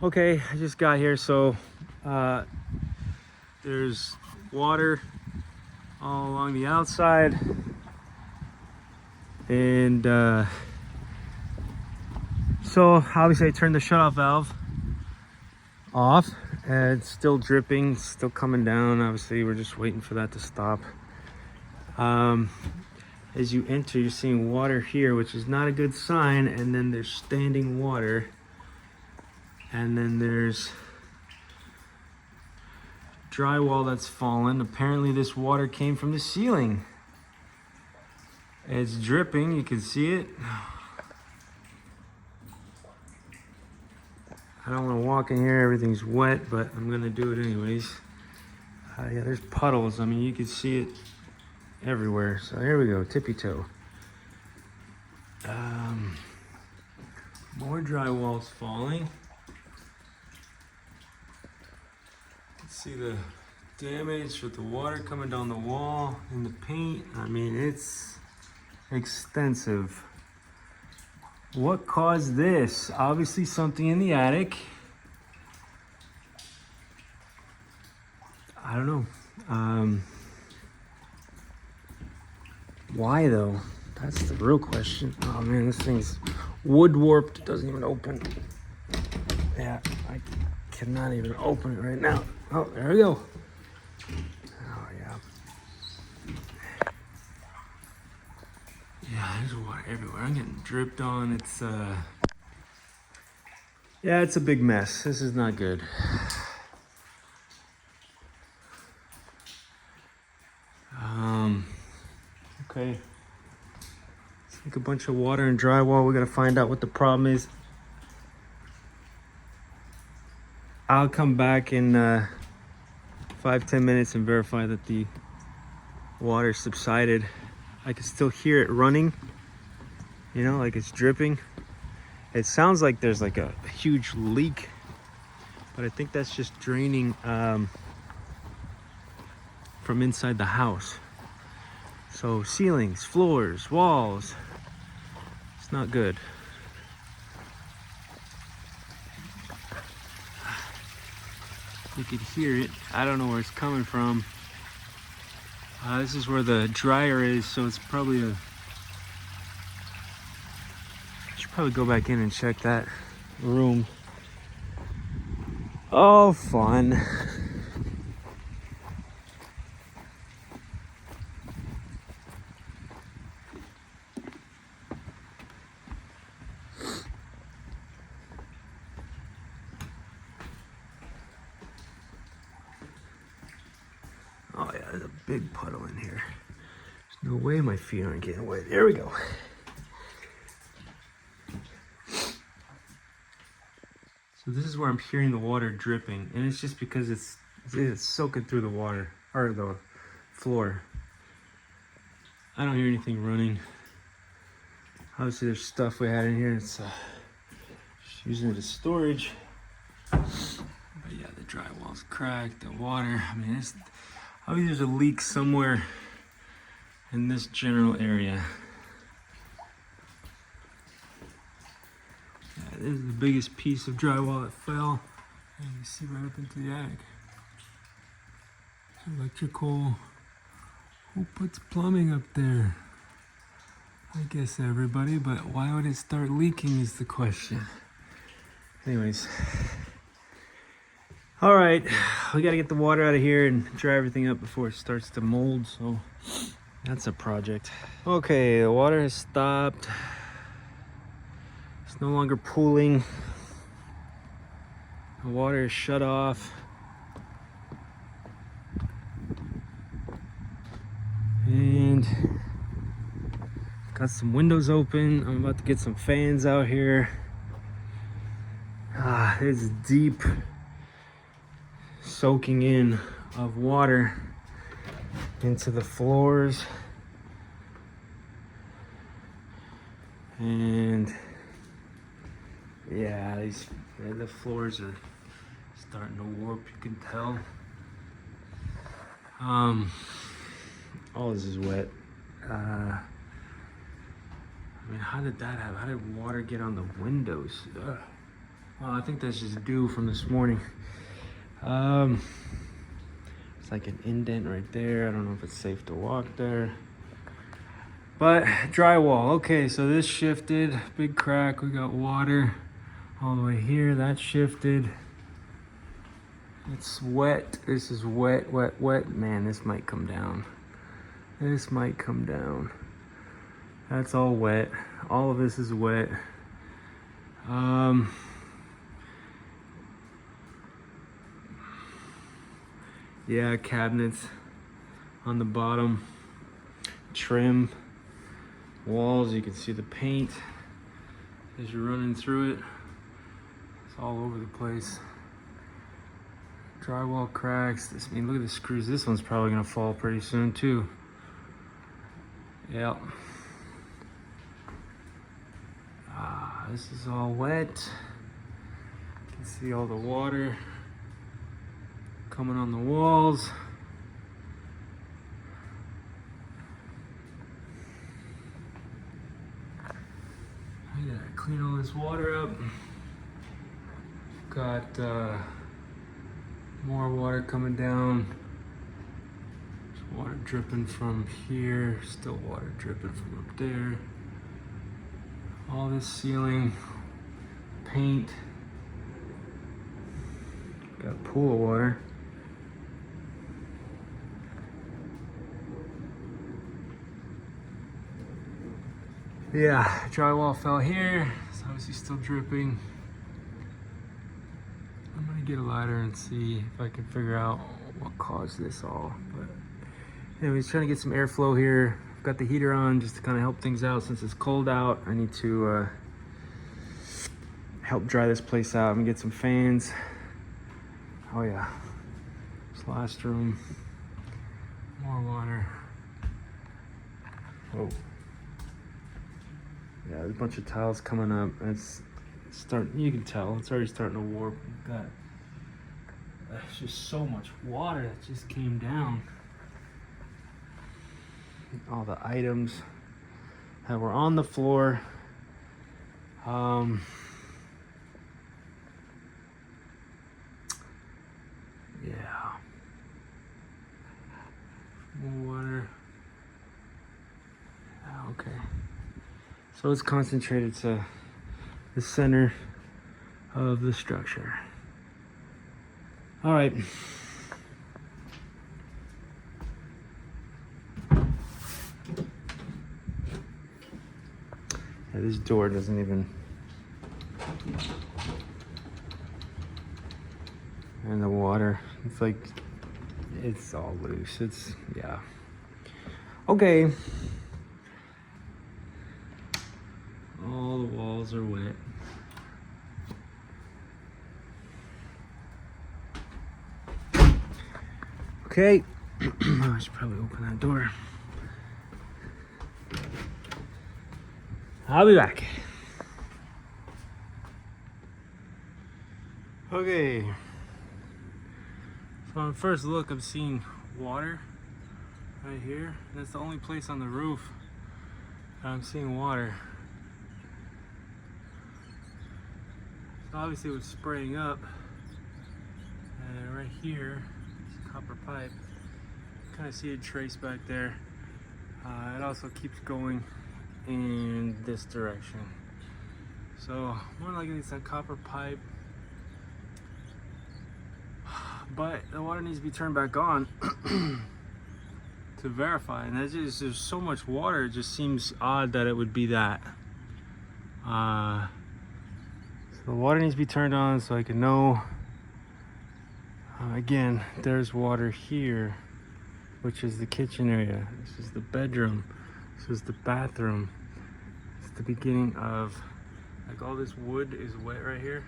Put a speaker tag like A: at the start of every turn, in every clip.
A: Okay, I just got here, so there's water all along the outside, and so obviously I turned the shutoff valve off, and it's still dripping, still coming down. Obviously we're just waiting for that to stop. As you enter, you're seeing water here, which is not a good sign, and then there's standing water, and then there's drywall that's fallen. Apparently this water came from the ceiling. It's dripping, you can see it. I don't want to walk in here, everything's wet, but I'm gonna do it anyways. Yeah, there's puddles. I mean, you can see it everywhere. So here we go, tippy toe. More drywall's falling. See the damage with the water coming down the wall and the paint. I mean, it's extensive. What caused this? Obviously something in the attic. I don't know. Why though? That's the real question. Oh man, this thing's wood warped. It doesn't even open. Yeah, I cannot even open it right now. Oh, there we go. Oh, yeah. Yeah, there's water everywhere. I'm getting dripped on. It's, yeah, it's a big mess. This is not good. Okay. It's like a bunch of water and drywall. We gotta find out what the problem is. I'll come back in 5-10 minutes and verify that the water subsided. I can still hear it running, you know, like it's dripping. It sounds like there's like a huge leak, but I think that's just draining from inside the house. So ceilings, floors, walls, it's not good. You could hear it. I don't know where it's coming from. This is where the dryer is, so it's probably I should probably go back in and check that room. Oh, fun. Oh yeah, there's a big puddle in here. There's no way my feet aren't getting wet. There we go. So this is where I'm hearing the water dripping, and it's just because it's soaking through the water, or the floor. I don't hear anything running. Obviously there's stuff we had in here. It's just using it as storage. But yeah, the drywall's cracked, the water, I mean, obviously there's a leak somewhere in this general area. Yeah, this is the biggest piece of drywall that fell. And you see right up into the attic. Electrical. Who puts plumbing up there? I guess everybody, but why would it start leaking is the question. Anyways. All right, we gotta get the water out of here and dry everything up before it starts to mold, so that's a project. Okay, the water has stopped. It's no longer pooling. The water is shut off. And got some windows open. I'm about to get some fans out here. It's deep soaking in of water into the floors. And yeah, the floors are starting to warp, you can tell. All this is wet. I mean, how did that happen? How did water get on the windows? Ugh. I think that's just dew from this morning. It's like an indent right there. I don't know if it's safe to walk there. But drywall. Okay, so this shifted. Big crack. We got water all the way here. That shifted. It's wet. This is wet, wet, wet. Man, this might come down. This might come down. That's all wet. All of this is wet. Yeah, cabinets on the bottom. Trim. Walls, you can see the paint as you're running through it. It's all over the place. Drywall cracks. This, I mean, look at the screws. This one's probably gonna fall pretty soon too. Yep. This is all wet. You can see all the water coming on the walls. I gotta clean all this water up. Got more water coming down. There's water dripping from here. Still water dripping from up there. All this ceiling, paint. Got a pool of water. Yeah, drywall fell here. It's obviously still dripping. I'm gonna get a ladder and see if I can figure out what caused this all. But anyways, trying to get some airflow here. I've got the heater on just to kind of help things out since it's cold out. I need to help dry this place out. I'm gonna get some fans. Oh yeah, this last room, more water. Oh. Yeah, there's a bunch of tiles coming up. It's starting, you can tell, it's already starting to warp. God, there's just so much water that just came down. All the items that were on the floor. Yeah. More water. Yeah, okay. So it's concentrated to the center of the structure. All right. Yeah, this door doesn't even, and the water, it's like, it's all loose. It's, yeah. Okay. All the walls are wet. Okay. I should probably open that door. I'll be back. Okay. So on first look, I'm seeing water right here. That's the only place on the roof that I'm seeing water. So obviously it was spraying up. And right here, copper pipe. Kind of see a trace back there. It also keeps going in this direction. So more likely it's a copper pipe. But the water needs to be turned back on to verify. And that's just, there's so much water, it just seems odd that it would be that. So the water needs to be turned on so I can know. Again, there's water here, which is the kitchen area. This is the bedroom. This is the bathroom. It's the beginning of, like, all this wood is wet right here.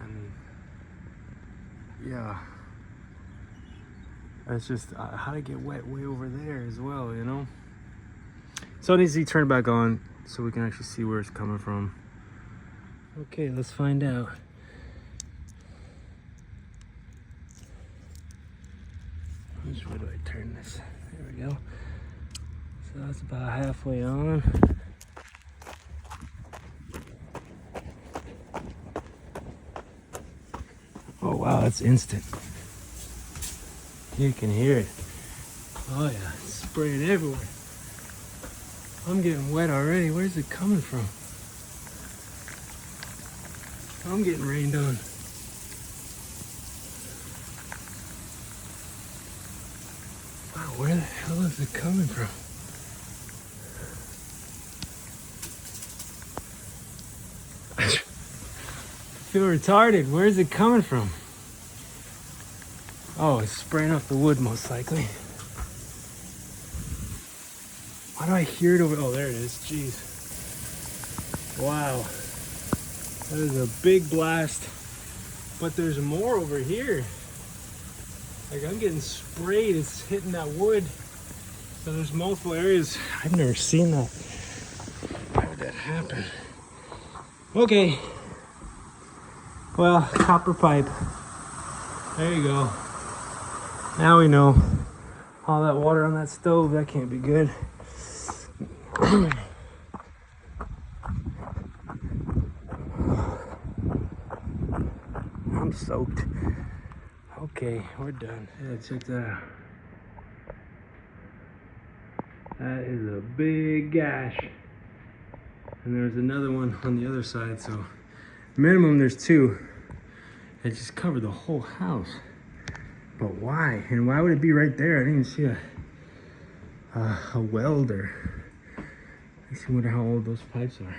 A: And yeah, it's just how to get wet way over there as well, you know? So it needs to be turned back on so we can actually see where it's coming from. Okay, let's find out. Which way do I turn this? There we go. So that's about halfway on. Oh wow, that's instant. You can hear it. Oh yeah, it's spraying everywhere. I'm getting wet already. Where's it coming from? I'm getting rained on. Wow, where the hell is it coming from? I feel retarded. Where is it coming from? Oh, it's spraying off the wood most likely. Why do I hear it over? Oh, there it is. Jeez. Wow. That is a big blast. But there's more over here. Like I'm getting sprayed. It's hitting that wood. So there's multiple areas. I've never seen that. Why would that happen? Okay. Well, copper pipe. There you go. Now we know. All that water on that stove, that can't be good. I'm soaked. Okay, we're done. Yeah, check that out. That is a big gash. And there's another one on the other side, so minimum there's two. It just covered the whole house. But why? And why would it be right there? I didn't even see a welder. I wonder how old those pipes are.